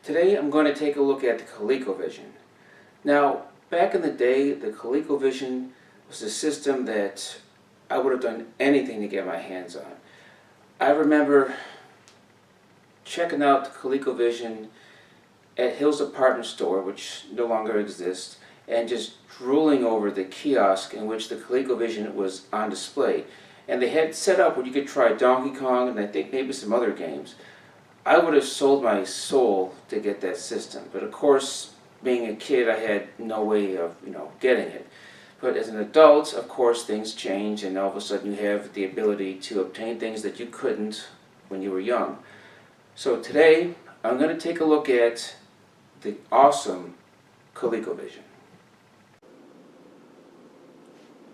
Today I'm going to take a look at the Colecovision. Now, back in the day, the Colecovision was a system that I would have done anything to get my hands on. I remember checking out the Colecovision at Hill's Department Store, which no longer exists, and just drooling over the kiosk in which the Colecovision was on display. And they had set up where you could try Donkey Kong and I think maybe some other games. I would have sold my soul to get that system, but of course, being a kid, I had no way of, getting it. But as an adult, of course, things change, and all of a sudden you have the ability to obtain things that you couldn't when you were young. So today, I'm going to take a look at the awesome Colecovision.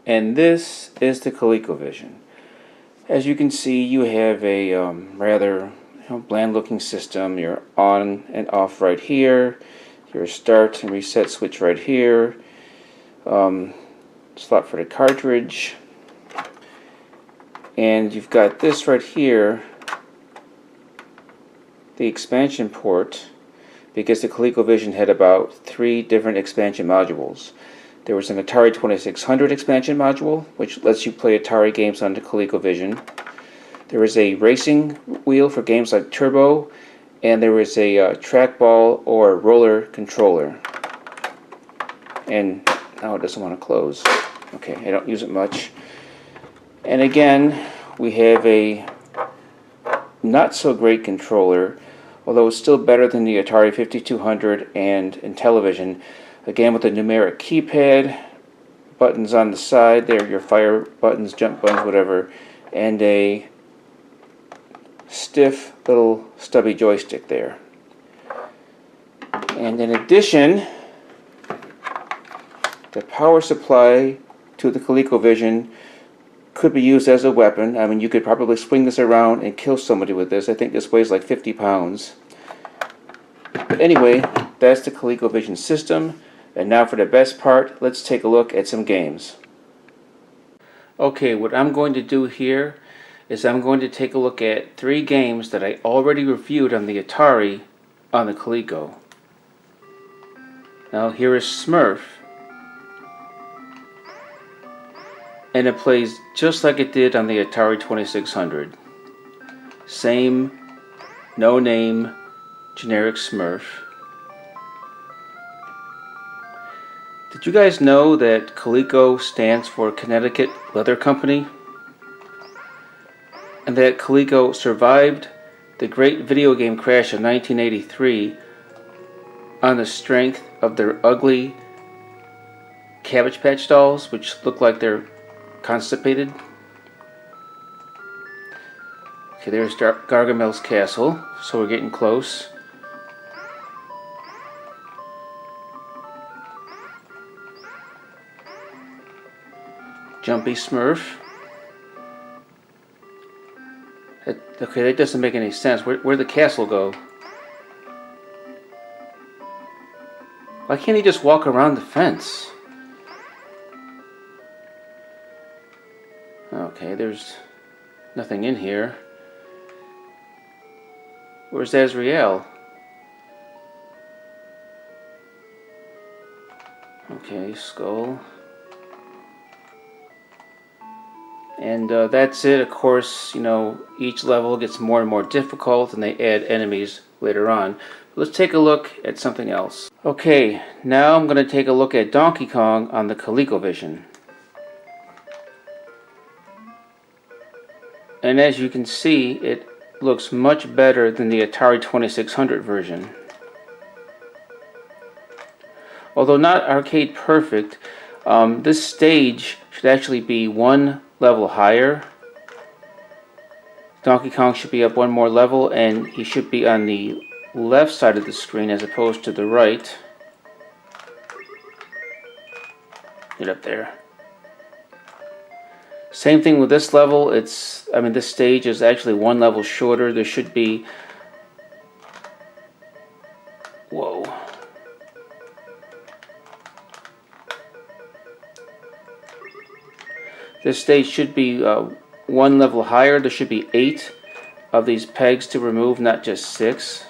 And this is the Colecovision. As you can see, you have a rather bland looking system. Your on and off right here, your start and reset switch right here, slot for the cartridge, and you've got this right here, the expansion port, because the Colecovision had about 3 different expansion modules. There was an Atari 2600 expansion module, which lets you play Atari games on the Colecovision. There is a racing wheel for games like Turbo, and there is a trackball or roller controller. And now it doesn't want to close. Okay, I don't use it much. And again, we have a not so great controller, although it's still better than the Atari 5200 and Intellivision. Again, with a numeric keypad, buttons on the side, there are your fire buttons, jump buttons, whatever, and a stiff little stubby joystick there. And in addition, the power supply to the Colecovision could be used as a weapon. I mean, you could probably swing this around and kill somebody with this. I think this weighs like 50 pounds. But anyway, that's the Colecovision system. And now for the best part, let's take a look at some games. Okay, what I'm going to do here is I'm going to take a look at 3 games that I already reviewed on the Atari on the Coleco. Now here is Smurf, and it plays just like it did on the Atari 2600. Same, no name, generic Smurf. Did you guys know that Coleco stands for Connecticut Leather Company? And that Coleco survived the great video game crash of 1983 on the strength of their ugly Cabbage Patch dolls, which look like they're constipated. Okay, there's Gargamel's castle, so we're getting close. Jumpy Smurf. Okay, that doesn't make any sense. Where'd the castle go? Why can't he just walk around the fence? Okay, there's nothing in here. Where's Azrael? Okay, skull. And that's it. Of course, each level gets more and more difficult and they add enemies later on. Let's take a look at something else. Okay, now I'm going to take a look at Donkey Kong on the Colecovision. And as you can see, it looks much better than the Atari 2600 version. Although not arcade perfect, this stage should actually be 1 level higher. Donkey Kong should be up 1 more level, and he should be on the left side of the screen as opposed to the right. Get up there. Same thing with this level. This stage is actually 1 level shorter. There should be... Whoa. This stage should be 1 level higher. There should be 8 of these pegs to remove, not just 6.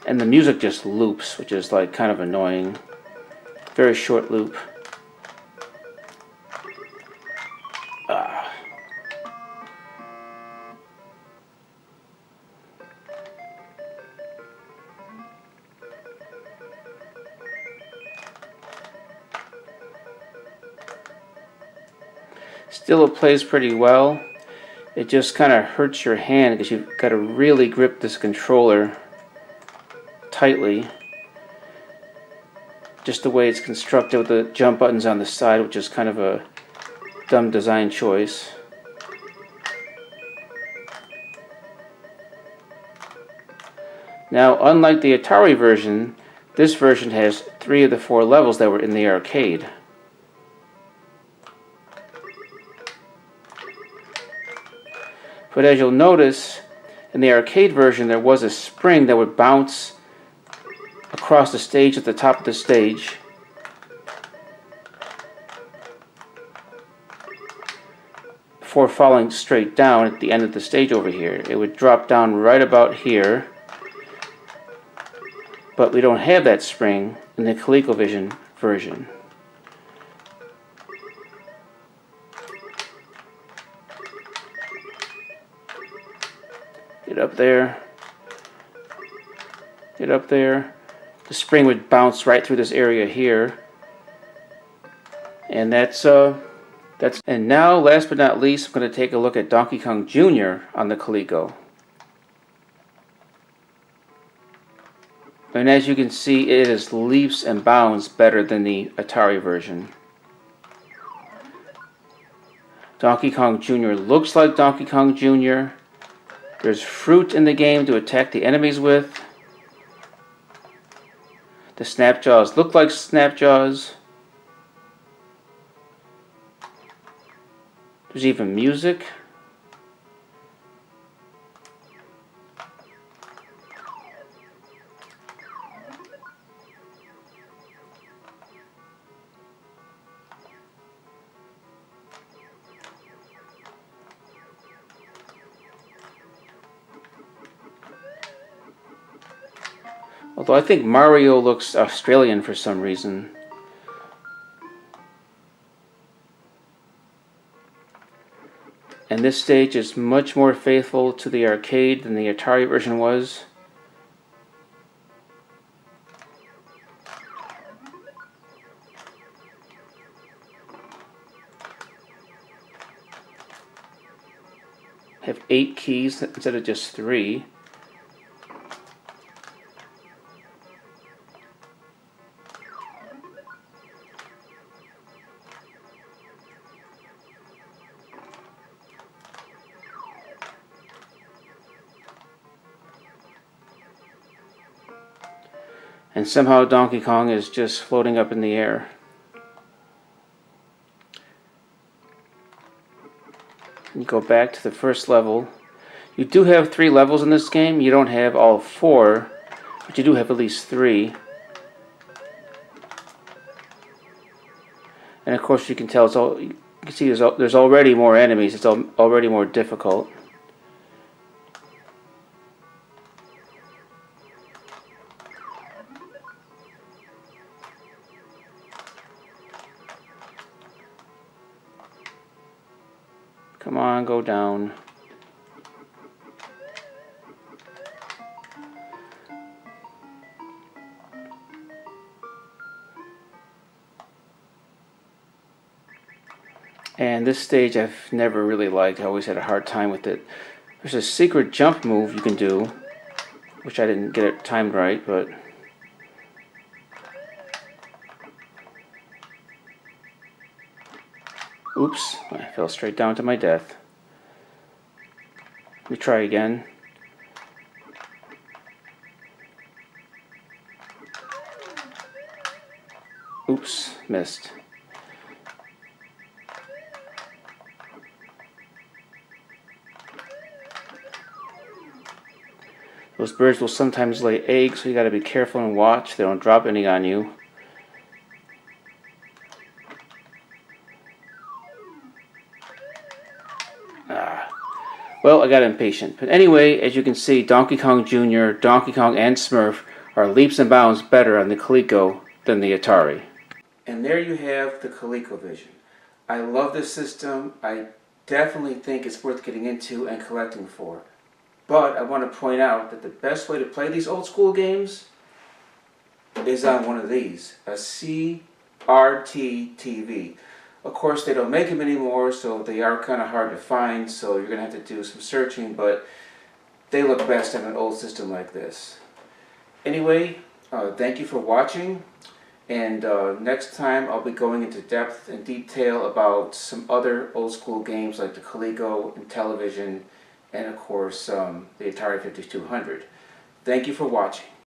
And the music just loops, which is like kind of annoying. Very short loop. Still, it plays pretty well. It just kind of hurts your hand because you've got to really grip this controller tightly. Just the way it's constructed with the jump buttons on the side, which is kind of a dumb design choice. Now, unlike the Atari version, this version has 3 of the 4 levels that were in the arcade. But as you'll notice, in the arcade version there was a spring that would bounce across the stage at the top of the stage. Before falling straight down at the end of the stage over here. It would drop down right about here. But we don't have that spring in the Colecovision version. Get up there. Get up there. The spring would bounce right through this area here. And and now, last but not least, I'm going to take a look at Donkey Kong Jr. on the Coleco. And as you can see, it is leaps and bounds better than the Atari version. Donkey Kong Jr. looks like Donkey Kong Jr. There's fruit in the game to attack the enemies with. The Snapjaws look like Snapjaws. There's even music. Although I think Mario looks Australian for some reason. And this stage is much more faithful to the arcade than the Atari version was. Have 8 keys instead of just 3. And somehow Donkey Kong is just floating up in the air. You go back to the first level. You do have 3 levels in this game. You don't have all 4, but you do have at least 3. And of course you can tell you can see there's already more enemies. It's already more difficult. Come on, go down. And this stage I've never really liked. I always had a hard time with it. There's a secret jump move you can do, which I didn't get it timed right, but oops, I fell straight down to my death. Let me try again. Oops, missed. Those birds will sometimes lay eggs, so you gotta be careful and watch they don't drop any on you. Well, I got impatient. But anyway, as you can see, Donkey Kong Jr., Donkey Kong, and Smurf are leaps and bounds better on the Coleco than the Atari. And there you have the ColecoVision. I love this system. I definitely think it's worth getting into and collecting for. But I want to point out that the best way to play these old school games is on one of these, a CRT TV. Of course, they don't make them anymore, so they are kind of hard to find, so you're going to have to do some searching, but they look best on an old system like this. Anyway, thank you for watching, and next time I'll be going into depth and detail about some other old school games like the Coleco and Television, and of course the Atari 5200. Thank you for watching.